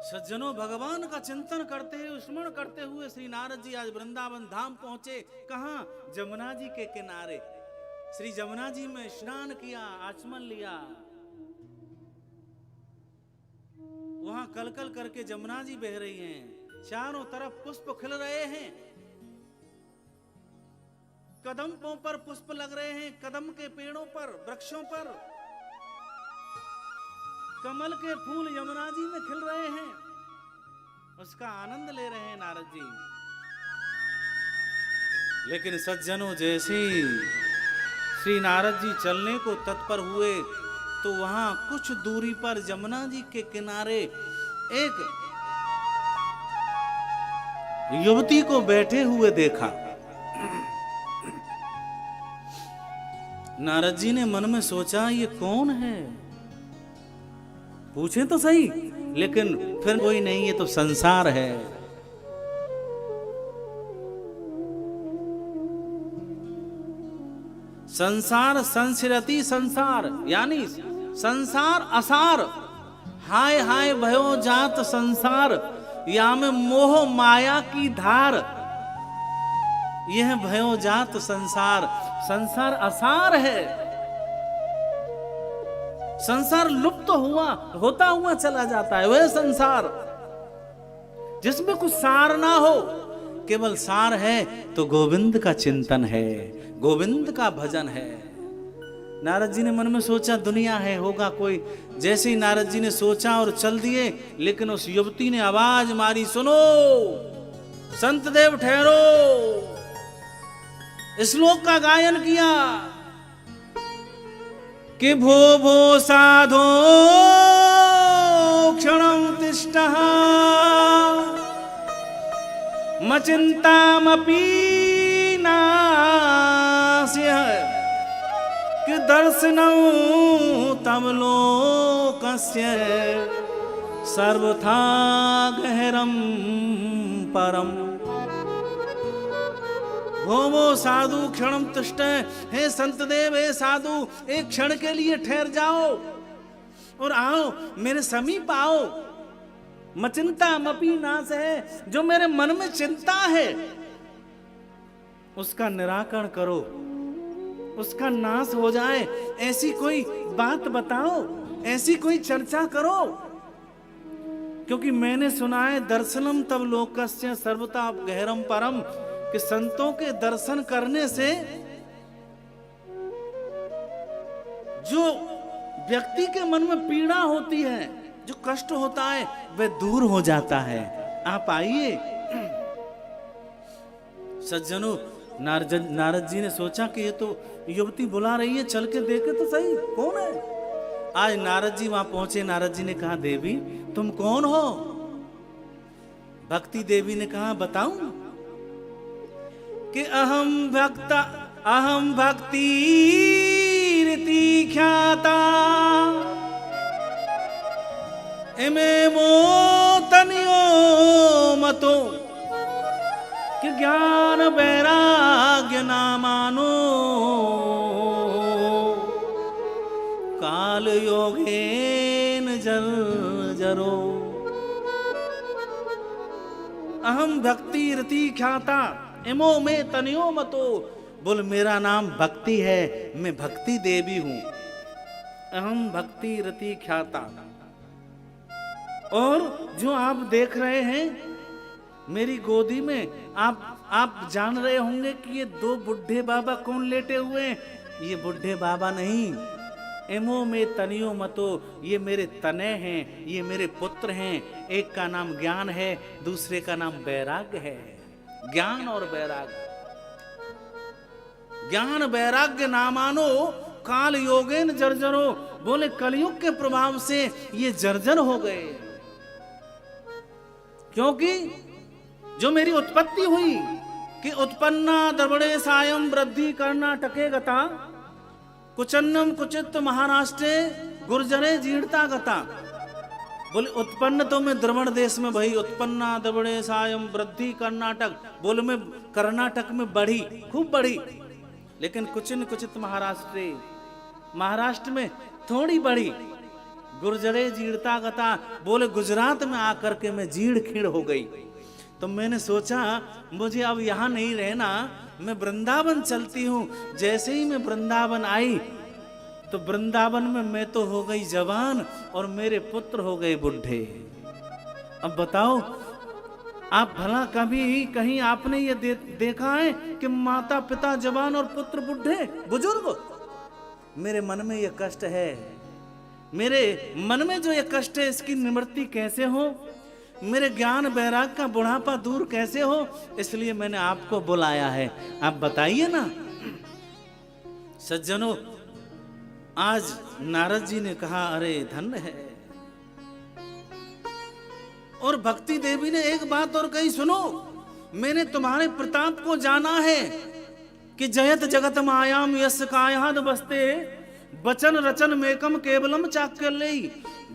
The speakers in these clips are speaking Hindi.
सज्जनों, भगवान का चिंतन करते हुए, स्मरण करते हुए श्री नारद जी आज वृंदावन धाम पहुंचे। कहाँ? जमुना जी के किनारे। श्री जमुना जी में स्नान किया, आचमन लिया। वहां कलकल करके जमुना जी बह रही हैं, चारों तरफ पुष्प खिल रहे हैं, कदम्बों पर पुष्प लग रहे हैं, कदम के पेड़ों पर, वृक्षों पर कमल के फूल यमुना जी में खिल रहे हैं, उसका आनंद ले रहे हैं नारद जी। लेकिन सज्जनों, जैसे श्री नारद जी चलने को तत्पर हुए तो वहां कुछ दूरी पर जमुना जी के किनारे एक युवती को बैठे हुए देखा। नारद जी ने मन में सोचा, ये कौन है? पूछे तो सही, लेकिन फिर कोई नहीं, ये तो संसार है। संसार संसिरति संसार, यानी संसार असार। हाय हाय भयो जात संसार, या में मोह माया की धार। यह भयो जात संसार, संसार असार है। संसार लुप्त होता हुआ चला जाता है। वह संसार जिसमें कुछ सार ना हो, केवल सार है तो गोविंद का चिंतन है, गोविंद का भजन है। नारद जी ने मन में सोचा, दुनिया है, होगा कोई। जैसे ही नारद जी ने सोचा और चल दिए, लेकिन उस युवती ने आवाज मारी, सुनो संत देव, ठहरो। श्लोक का गायन किया कि भो भो साधो क्षणं तिष्ठः मचिन्तामपि नास्यः कि दर्शनं तव लोकस्य सर्वथा गहरं परम। वो साधु क्षणम तिष्ठ, हे संत देव, हे साधु, एक क्षण के लिए ठहर जाओ और आओ, मेरे समीप आओ। मचिंता मपी नाश है, जो मेरे मन में चिंता है उसका निराकरण करो, उसका नाश हो जाए। ऐसी कोई बात बताओ, ऐसी कोई चर्चा करो। क्योंकि मैंने सुना है, दर्शनम तब लोकस्य सर्वथा गहरम परम, कि संतों के दर्शन करने से जो व्यक्ति के मन में पीड़ा होती है, जो कष्ट होता है, वह दूर हो जाता है। आप आइए। सज्जनों, नारद जी ने सोचा कि ये तो युवती बुला रही है, चल के देखे तो सही कौन है। आज नारद जी वहां पहुंचे। नारद जी ने कहा, देवी तुम कौन हो? भक्ति देवी ने कहा, बताऊं कि अहम भक्ति रीति ख्याता इमे मोतनियो मतो कि ज्ञान वैराग्य नामानो काल योगेन जरो। अहम भक्ति रीति ख्याता इमो में तनियो मतो। बोल, मेरा नाम भक्ति है, मैं भक्ति देवी हूं। अहम भक्ति रति ख्याता। और जो आप देख रहे हैं मेरी गोदी में, आप जान रहे होंगे कि ये दो बुढ़े बाबा कौन लेटे हुए हैं। ये बुढ़े बाबा नहीं, एमो में तनियो मतो, ये मेरे तने हैं, ये मेरे पुत्र हैं। एक का नाम ज्ञान है, दूसरे का नाम वैराग्य है। ज्ञान और वैराग्य, ज्ञान वैराग्य नामानो काल योगेन जर्जरो। बोले, कलयुग के प्रभाव से ये जर्जर हो गए। क्योंकि जो मेरी उत्पत्ति हुई कि उत्पन्ना द्रवड़े सायं वृद्धि कर्नाटके गता कुचन्नम कुचित महाराष्ट्रे गुर्जरे जीर्णता गता। बोले, उत्पन्न तो मैं द्रवण देश में भई, उत्पन्ना द्रवड़े सायं वृद्धि कर्नाटक। बोले, मैं कर्नाटक में बढ़ी, खूब बढ़ी, लेकिन कुचिन कुचित महाराष्ट्र में थोड़ी बढ़ी। गुर्जरे जीड़ता गता, बोले गुजरात में आकर के मैं जीड़ खीड़ हो गई। तो मैंने सोचा मुझे अब यहाँ नहीं रहना, मैं वृंदावन चलती हूँ। जैसे ही मैं वृंदावन आई तो वृंदावन में मैं तो हो गई जवान और मेरे पुत्र हो गए बुढ़े। अब बताओ आप भला कभी कहीं आपने ये देखा है कि माता पिता जवान और पुत्र बुढ़े बुजुर्ग? मेरे मन में ये कष्ट है, मेरे मन में जो ये कष्ट है इसकी निवृत्ति कैसे हो, मेरे ज्ञान वैराग का बुढ़ापा दूर कैसे हो, इसलिए मैंने आपको बुलाया है। आप बताइए ना। सज्जनों, आज नारद जी ने कहा अरे धन्य है। और भक्ति देवी ने एक बात और कही, सुनो मैंने तुम्हारे प्रताप को जाना है कि जयत जगत मायाम यस्य कायाद बस्ते वचन रचन मेकम केवलम चाक्यल्लई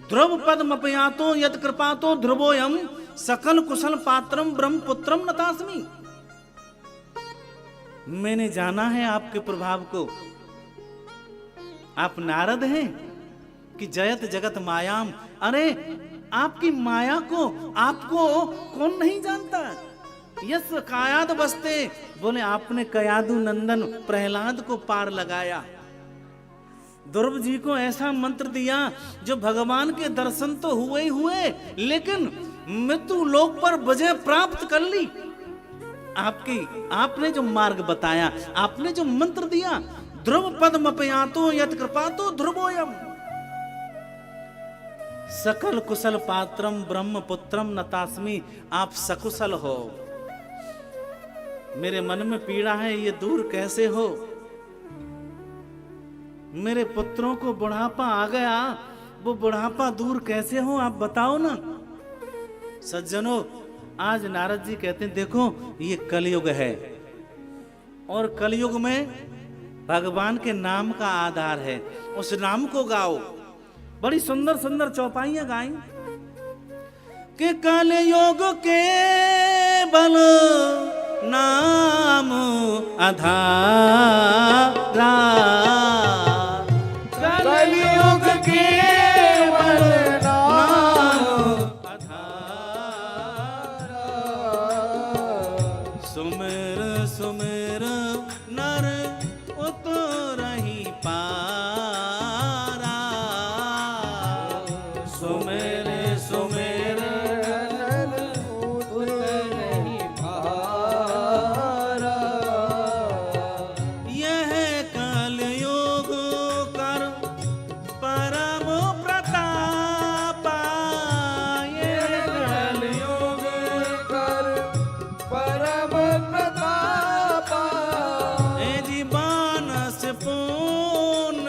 ध्रुव पद्मपयातो यत कृपातो ध्रुवोयम सकल कुशल पात्रम ब्रह्म पुत्रम नतास्मि। मैंने जाना है आपके प्रभाव को। आप नारद हैं कि जयत जगत मायाम, अरे आपकी माया को आपको कौन नहीं जानता। यस कायाद बसते, बोले आपने कयादु नंदन प्रहलाद को पार लगाया। ध्रुव जी को ऐसा मंत्र दिया जो भगवान के दर्शन तो हुए ही हुए, लेकिन मृत्यु लोक पर विजय प्राप्त कर ली। आपने जो मार्ग बताया, आपने जो मंत्र दिया, ध्रुव पद्मपयातो यत कृपातो ध्रुवोयम सकल कुशल पात्रम ब्रह्म पुत्रम नतास्मि। आप सकुशल हो, मेरे मन में पीड़ा है, ये दूर कैसे हो। मेरे पुत्रों को बुढ़ापा आ गया, वो बुढ़ापा दूर कैसे हो, आप बताओ ना। सज्जनों, आज नारद जी कहते हैं देखो ये कलयुग है और कलयुग में भगवान के नाम का आधार है, उस नाम को गाओ। बड़ी सुंदर सुंदर चौपाइयां गाई कि कलयुग के बल नाम आधारा, कलयुग के बल नाम आधारा, सुमिर सुमिर नर उतरहि पारा, सुमिर सुमिर नर उतरहि पारा। यह कलयुग कर परम प्रतापा, यह कलयुग कर परम प्रतापा। ए जीवन से पूर्ण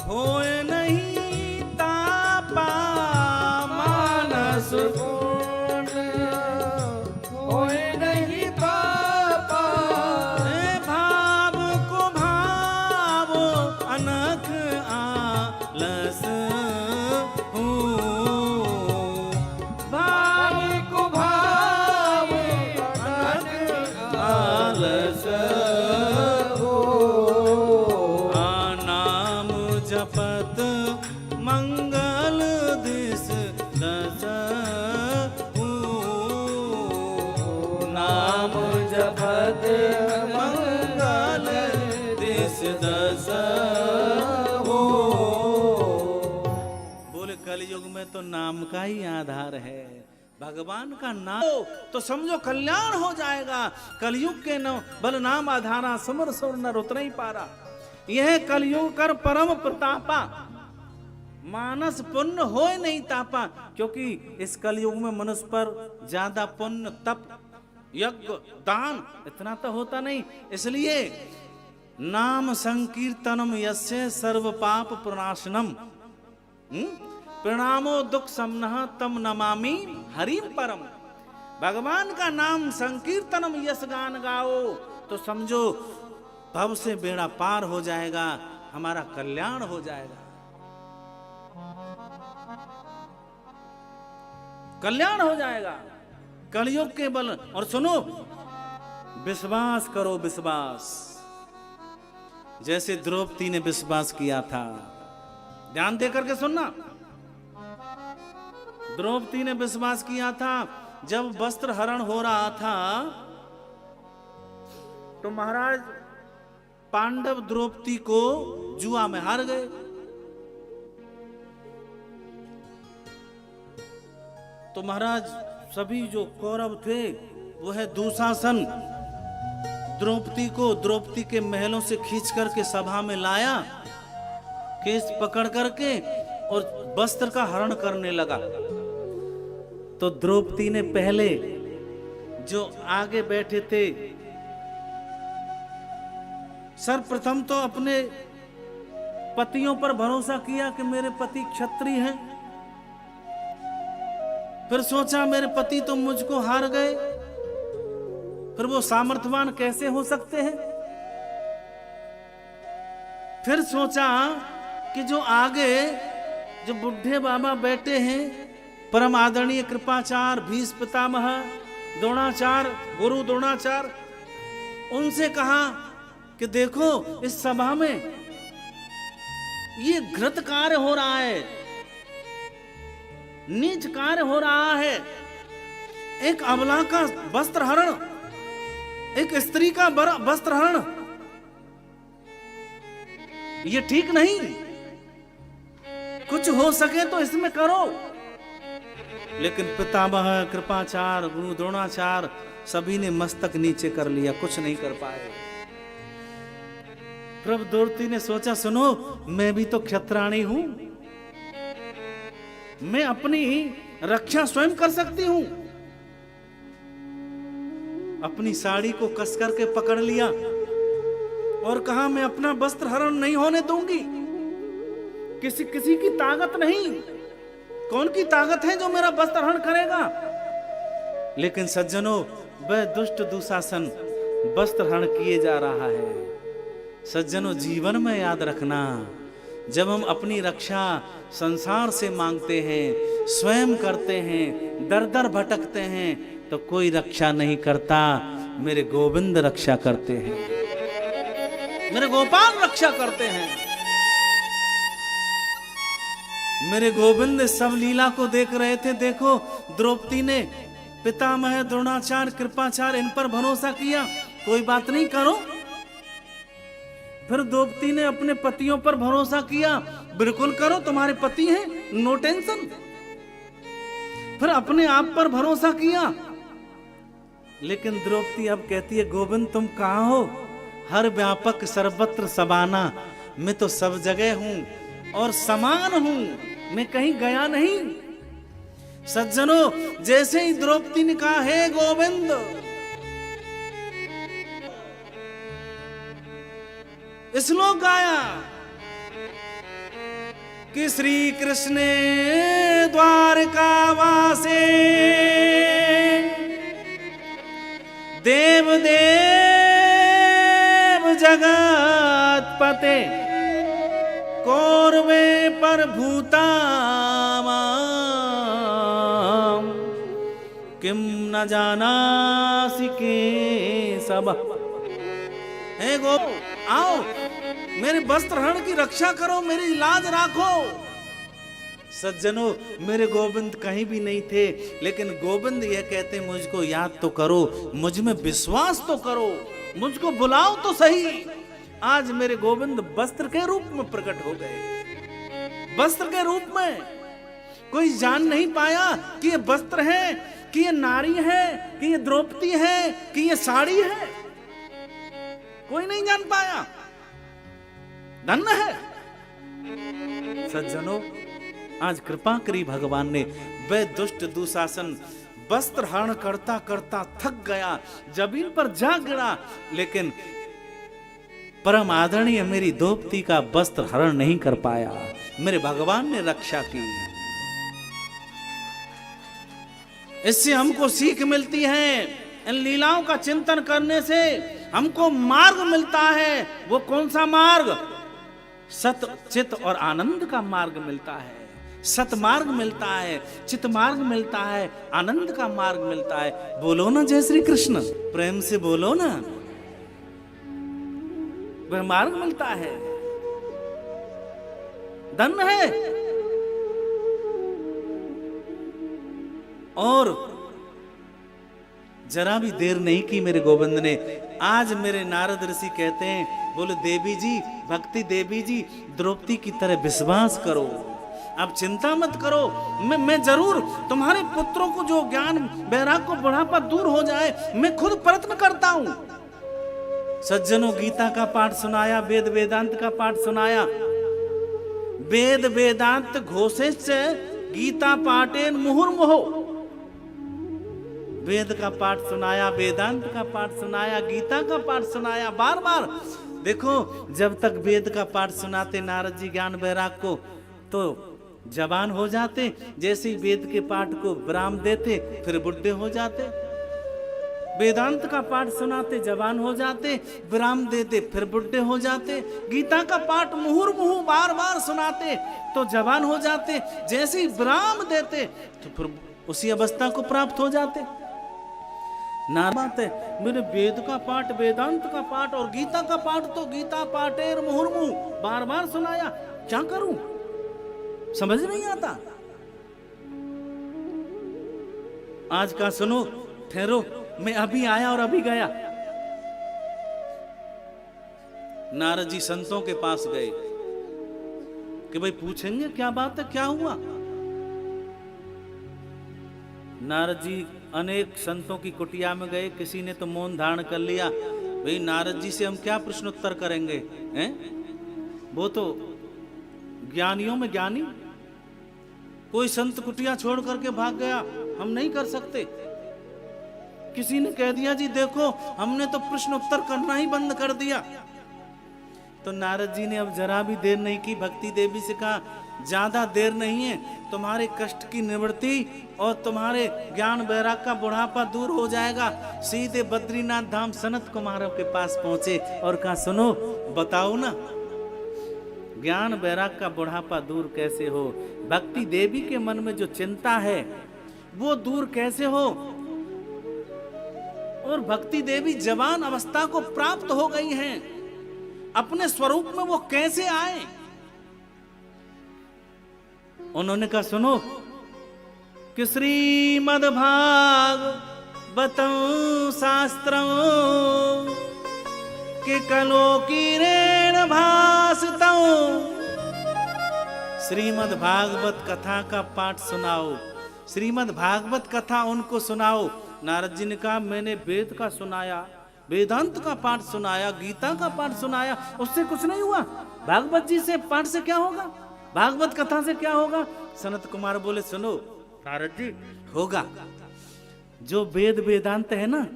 होए नहीं तापा, मानस पूर्ण होए नहीं तापा। ए भाव को भाव अनख आलस हूँ, भाव को भाव अनख आलस नाम जपत मंगल दिस दस नाम जपत मंगल दिस दस। बोले कलयुग में तो नाम का ही आधार है, भगवान का नाम तो समझो कल्याण हो जाएगा। कलयुग के न बल नाम आधारा, समर सुर नर उतर ही पारा। यह कलयुग कर परम प्रतापा, मानस पुण्य होए नहीं तापा। क्योंकि इस कलयुग में मनुष्य पर ज्यादा पुण्य तप यज्ञ दान इतना तो होता नहीं, इसलिए नाम संकीर्तनम यस्य सर्व पाप प्रणाशनम प्रणामो दुख समनः तम नमामि हरिम परम। भगवान का नाम संकीर्तनम यस गान गाओ तो समझो भव से बेड़ा पार हो जाएगा, हमारा कल्याण हो जाएगा, कल्याण हो जाएगा कलयुग के बल। और सुनो, विश्वास करो, विश्वास जैसे द्रौपदी ने विश्वास किया था। ध्यान देकर के सुनना, द्रौपदी ने विश्वास किया था जब वस्त्र हरण हो रहा था तो महाराज पांडव द्रौपदी को जुआ में हार गए। तो महाराज सभी जो कौरव थे वह दुशासन द्रौपदी को द्रौपदी के महलों से खींच करके सभा में लाया, केस पकड़ करके और वस्त्र का हरण करने लगा। तो द्रौपदी ने पहले जो आगे बैठे थे सर्वप्रथम तो अपने पतियों पर भरोसा किया कि मेरे पति क्षत्रिय हैं। फिर सोचा मेरे पति तो मुझको हार गए, फिर वो सामर्थ्यवान कैसे हो सकते हैं। फिर सोचा कि जो आगे जो बुढ़े बाबा बैठे हैं परम आदरणीय कृपाचार्य भीष्म पितामह द्रोणाचार्य गुरु द्रोणाचार्य, उनसे कहा कि देखो इस सभा में ये घृत कार्य हो रहा है, नीच कार्य हो रहा है। एक अबला का वस्त्र हरण, एक स्त्री का वस्त्र हरण, ये ठीक नहीं। कुछ हो सके तो इसमें करो। लेकिन पितामह कृपाचार्य गुरु द्रोणाचार्य सभी ने मस्तक नीचे कर लिया, कुछ नहीं कर पाए। प्रभु द्रौपदी ने सोचा सुनो मैं भी तो क्षत्राणी हूं, मैं अपनी रक्षा स्वयं कर सकती हूं। अपनी साड़ी को कस करके पकड़ लिया और कहा मैं अपना वस्त्र हरण नहीं होने दूंगी। किसी की ताकत नहीं, कौन की ताकत है जो मेरा वस्त्र हरण करेगा। लेकिन सज्जनों वह दुष्ट दुशासन वस्त्र हरण किए जा रहा है। सज्जनों जीवन में याद रखना, जब हम अपनी रक्षा संसार से मांगते हैं, स्वयं करते हैं, दर दर भटकते हैं तो कोई रक्षा नहीं करता, मेरे गोविंद रक्षा करते हैं, मेरे गोपाल रक्षा करते हैं। मेरे गोविंद सब लीला को देख रहे थे। देखो द्रौपदी ने पितामह द्रोणाचार्य कृपाचार्य इन पर भरोसा किया, कोई बात नहीं करो। फिर द्रौपदी ने अपने पतियों पर भरोसा किया, बिल्कुल करो तुम्हारे पति हैं, नो टेंशन। फिर अपने आप पर भरोसा किया। लेकिन द्रौपदी अब कहती है गोविंद तुम कहां हो, हर व्यापक सर्वत्र सबाना, मैं तो सब जगह हूं और समान हूं, मैं कहीं गया नहीं। सज्जनों जैसे ही द्रौपदी ने कहा हे गोविंद, श्लोक गाया कि श्री कृष्ण द्वारका वासे देव देव जगत पते कौरवे पर भूताम किम न जानासि के सब। हे गो आओ मेरे वस्त्र हरण की रक्षा करो, मेरी लाज राखो। सज्जनों मेरे गोविंद कहीं भी नहीं थे, लेकिन गोविंद यह कहते मुझको याद तो करो, मुझ में विश्वास तो करो, मुझको बुलाओ तो सही। आज मेरे गोविंद वस्त्र के रूप में प्रकट हो गए। वस्त्र के रूप में कोई जान नहीं पाया कि ये वस्त्र है, कि ये नारी है, कि ये द्रौपदी है, कि ये साड़ी है। कोई नहीं जान पाया। धन्य है। सज्जनों आज कृपा करी भगवान ने, वह दुष्ट दुशासन वस्त्र हरण करता करता थक गया, जमीन पर जा गिरा, लेकिन परम आदरणीय मेरी द्रौपदी का वस्त्र हरण नहीं कर पाया। मेरे भगवान ने रक्षा की। इससे हमको सीख मिलती है, इन लीलाओं का चिंतन करने से हमको मार्ग मिलता है। वो कौन सा मार्ग? सत चित और आनंद का मार्ग मिलता है। सत मार्ग मिलता है, चित मार्ग मिलता है, आनंद का मार्ग मिलता है। बोलो ना जय श्री कृष्ण, प्रेम से बोलो ना। वह मार्ग मिलता है, धन्य है। और जरा भी देर नहीं की मेरे गोविंद ने। आज मेरे नारद ऋषि कहते हैं, बोले देवी जी, भक्ति देवी जी, द्रौपदी की तरह विश्वास करो, अब चिंता मत करो, मैं जरूर तुम्हारे पुत्रों को जो ज्ञान वैराग को बुढ़ापा दूर हो जाए, मैं खुद प्रयत्न करता हूं। सज्जनों, गीता का पाठ सुनाया, वेद वेदांत का पाठ सुनाया। वेद वेदांत घोषे से गीता पाठेन मुहुर्मुहो। वेद का पाठ सुनाया, वेदांत का पाठ सुनाया, गीता का पाठ सुनाया, बार बार। देखो, जब तक वेद का पाठ सुनाते नारद जी ज्ञान वैराग को, तो जवान हो जाते। जैसे ही वेद के पाठ को विराम देते, फिर बुढ़े हो जाते। वेदांत का पाठ सुनाते, जवान हो जाते, विराम देते, फिर बुढ़े हो जाते। गीता का पाठ मुहुर्मुहु बार बार सुनाते तो जवान हो जाते। जैसे ही विराम देते तो फिर उसी अवस्था को प्राप्त हो जाते। बात है, मेरे वेद का पाठ, वेदांत का पाठ और गीता का पाठ तो गीता पाठेर मुहुर्मुहु बार बार सुनाया, क्या करूं, समझ नहीं आता। आज का सुनो, ठहरो, मैं अभी आया और अभी गया। नारद जी संतों के पास गए कि भाई पूछेंगे क्या बात है, क्या हुआ। नारद जी अनेक संतों की कुटिया में गए। किसी ने तो मौन धारण कर लिया, भाई नारद जी से हम क्या प्रश्न उत्तर करेंगे, हैं? वो तो ज्ञानियों में ज्ञानी। कोई संत कुटिया छोड़ करके भाग गया, हम नहीं कर सकते। किसी ने कह दिया जी देखो, हमने तो प्रश्न उत्तर करना ही बंद कर दिया। तो नारद जी ने अब जरा भी देर नहीं की, भक्ति देवी से कहा, ज्यादा देर नहीं है, तुम्हारे कष्ट की निवृत्ति और तुम्हारे ज्ञान वैराग का बुढ़ापा दूर हो जाएगा। सीधे बद्रीनाथ धाम सनत कुमारों के पास पहुंचे और कहा, सुनो, बताओ ना, ज्ञान वैराग का बुढ़ापा दूर कैसे हो? भक्ति देवी के मन में जो चिंता है वो दूर कैसे हो? और भक्ति देवी जवान अवस्था को प्राप्त हो गई हैं, अपने स्वरूप में वो कैसे आए? उन्होंने कहा, सुनो कि श्रीमद् भागवतं शास्त्रं के कलो की रेण भासतं। श्रीमद् भागवत कथा का पाठ सुनाओ, श्रीमद् भागवत कथा उनको सुनाओ। नारद जी ने कहा, मैंने वेद का सुनाया, वेदांत का पाठ सुनाया, गीता का पाठ सुनाया, उससे कुछ नहीं हुआ। भागवत जी से पाठ से क्या होगा, भागवत कथा से क्या होगा? सनत कुमार बोले, सुनो नारद जी, होगा। जो वेद वेदांत है ना,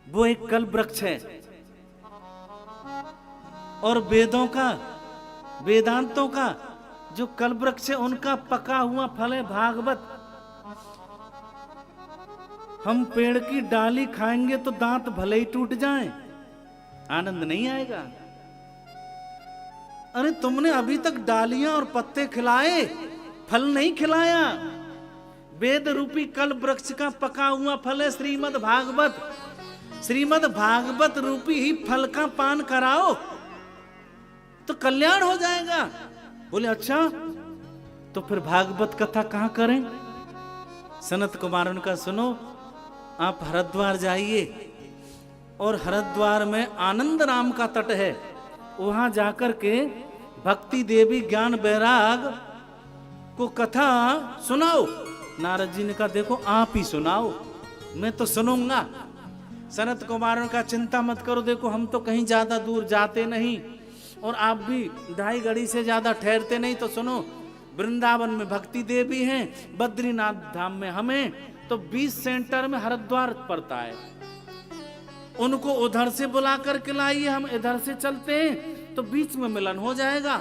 वो एक कल्प वृक्ष है, और वेदों का, वेदांतों का जो कल्प वृक्ष है, उनका पका हुआ फल है भागवत। हम पेड़ की डाली खाएंगे तो दांत भले ही टूट जाएं, आनंद नहीं आएगा। अरे तुमने अभी तक डालियां और पत्ते खिलाए, फल नहीं खिलाया। वेद रूपी कल्प वृक्ष का पका हुआ फल है श्रीमद् भागवत। श्रीमद् भागवत रूपी ही फल का पान कराओ तो कल्याण हो जाएगा। बोले अच्छा, तो फिर भागवत कथा कहां करें? सनत कुमार उनका, सुनो, आप हरिद्वार जाइए, और हरिद्वार में आनंद नाम का तट है, वहां जाकर के भक्ति देवी ज्ञान वैराग को कथा सुनाओ। नारद जी ने कहा, देखो आप ही सुनाओ, मैं तो सुनूंगा। सनत कुमारों का, चिंता मत करो, देखो हम तो कहीं ज्यादा दूर जाते नहीं, और आप भी 2.5 घड़ी से ज्यादा ठहरते नहीं, तो सुनो, वृंदावन में भक्ति देवी हैं, बद्रीनाथ धाम में हमें, तो 20 सेंटर में हरिद्वार पड़ता है, उनको उधर से बुला कर के लाइए, हम इधर से चलते हैं तो बीच में मिलन हो जाएगा।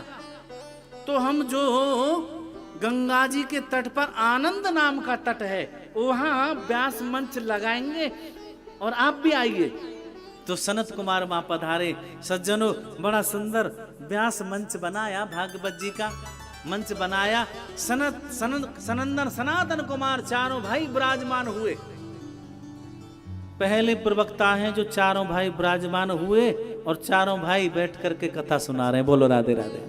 तो हम जो गंगा जी के तट पर आनंद नाम का तट है, वहां व्यास मंच लगाएंगे और आप भी आइए। तो सनत कुमार वहां पधारे। सज्जनों, बड़ा सुंदर व्यास मंच बनाया, भागवत जी का मंच बनाया। सनंदन सनातन कुमार चारों भाई विराजमान हुए। पहले प्रवक्ता हैं जो चारों भाई विराजमान हुए और चारों भाई बैठ करके कथा सुना रहे हैं। बोलो राधे राधे।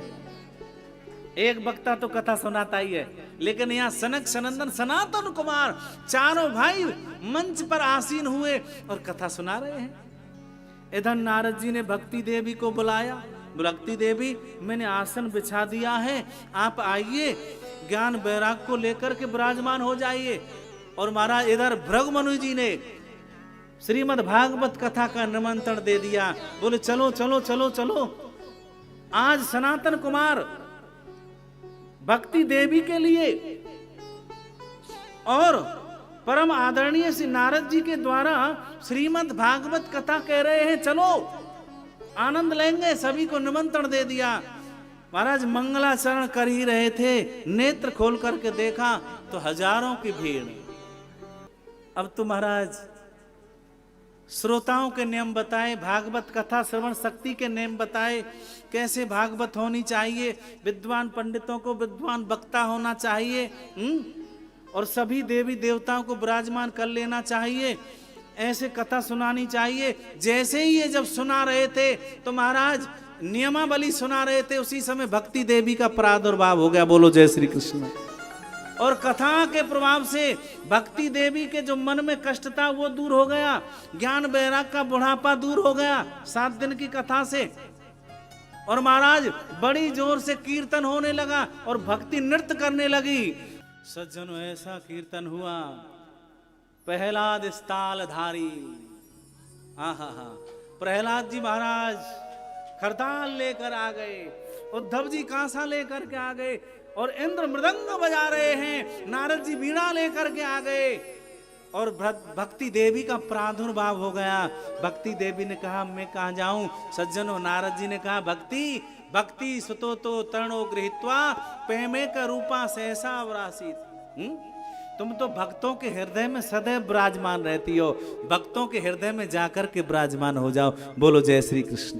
एक वक्ता तो कथा सुनाता ही है, लेकिन यहाँ सनक सनंदन सनातन कुमार चारों भाई मंच पर आसीन हुए और कथा सुना रहे हैं। इधर नारद जी ने भक्ति देवी को बुलाया, भक्ति देवी मैंने आसन बिछा दिया है, आप आइए ज्ञान वैराग को लेकर के विराजमान हो जाइए। और महाराज इधर भृगु जी ने श्रीमद् भागवत कथा का निमंत्रण दे दिया, बोले चलो चलो चलो चलो, आज सनातन कुमार भक्ति देवी के लिए और परम आदरणीय श्री नारद जी के द्वारा श्रीमद् भागवत कथा कह रहे हैं, चलो आनंद लेंगे, सभी को निमंत्रण दे दिया। महाराज मंगलाचरण कर ही रहे थे, नेत्र खोल करके देखा तो हजारों की भीड़। अब तो महाराज श्रोताओं के नियम बताए, भागवत कथा श्रवण शक्ति के नियम बताए, कैसे भागवत होनी चाहिए, विद्वान पंडितों को विद्वान वक्ता होना चाहिए, और सभी देवी देवताओं को विराजमान कर लेना चाहिए, ऐसे कथा सुनानी चाहिए। जैसे ही ये जब सुना रहे थे तो महाराज नियमावली सुना रहे थे, उसी समय भक्ति देवी का प्रादुर्भाव हो गया। बोलो जय श्री कृष्ण। और कथा के प्रभाव से भक्ति देवी के जो मन में कष्ट था वो दूर हो गया, ज्ञान वैराग का बुढ़ापा दूर हो गया 7 दिन की कथा से। और महाराज बड़ी जोर से कीर्तन होने लगा और भक्ति नृत्य करने लगी। सज्जनों ऐसा कीर्तन हुआ, प्रहलाद स्थालधारी, हाँ हाँ हाँ, प्रहलाद जी महाराज खरताल लेकर आ गए, उद्धव जी कांसा लेकर के आ गए, और इंद्र मृदंग बजा रहे हैं, नारद जी वीणा लेकर के आ गए, और भक्ति देवी का प्रादुर्भाव हो गया। भक्ति देवी ने कहा मैं कहाँ जाऊं। सज्जनों नारद जी ने कहा भक्ति भक्ति सुतो तो तरणो गृहीत्वा प्रेमे का रूपा सहसा वरासित। तुम तो भक्तों के हृदय में सदैव विराजमान रहती हो, भक्तों के हृदय में जाकर के विराजमान हो जाओ। बोलो जय श्री कृष्ण।